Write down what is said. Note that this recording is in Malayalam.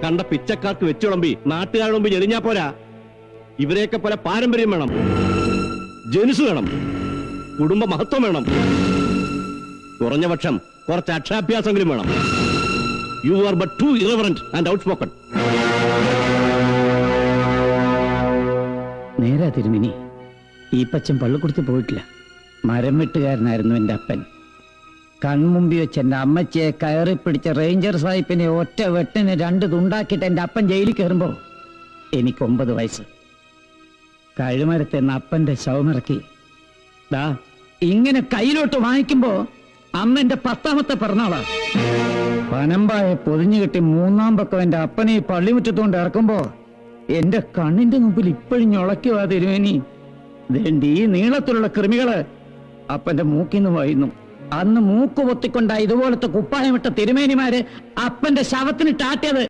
കണ്ട പിച്ചക്കാർക്ക് വെച്ചുളമ്പി നാട്ടുകാരുടെ മുമ്പ് എറിഞ്ഞാ പോരാ. ഇവരെയൊക്കെ പോലെ പാരമ്പര്യം വേണം, ജനുസ് വേണം, കുടുംബ മഹത്വം വേണം, കുറഞ്ഞ പക്ഷം കുറച്ച് അക്ഷരാഭ്യാസമെങ്കിലും വേണം. You are but too irreverent and outspoken. നേരാ തിരുമിനി, ഈ പച്ചൻ പള്ളിക്കുടുത്ത് പോയിട്ടില്ല. മരം വെട്ടുകാരനായിരുന്നു എൻ്റെ അപ്പൻ. കൺമുമ്പി വെച്ച് എൻ്റെ അമ്മച്ചിയെ കയറി പിടിച്ച റേഞ്ചർ സാഹിബിനെ ഒറ്റ വെട്ടിന് 2 തുണ്ടാക്കിയിട്ട് എൻ്റെ അപ്പൻ ജയിലിൽ കയറുമ്പോൾ എനിക്ക് 9 വയസ്സ്. കഴുമരത്തെ അപ്പന്റെ ശവമിറക്കി ദാ ഇങ്ങനെ കയ്യിലോട്ട് വാങ്ങിക്കുമ്പോ അന്ന് എന്റെ 10ാമത്തെ പിറന്നാളാ. പനമ്പായ പൊതിഞ്ഞു കെട്ടി 3ാം പക്കം എന്റെ അപ്പനെ പള്ളിമുറ്റത്തുകൊണ്ട് ഇറക്കുമ്പോ എന്റെ കണ്ണിന്റെ മുമ്പിൽ ഇപ്പോഴും ഞൊളയ്ക്കുവാ തിരുമേനി. ഈ നീളത്തിലുള്ള കൃമികള് അപ്പന്റെ മൂക്കിന്ന് വായുന്നു. അന്ന് മൂക്ക് പൊത്തിക്കൊണ്ട ഇതുപോലത്തെ കുപ്പായമിട്ട തിരുമേനിമാര് അപ്പന്റെ ശവത്തിന് ടാട്ടിയത്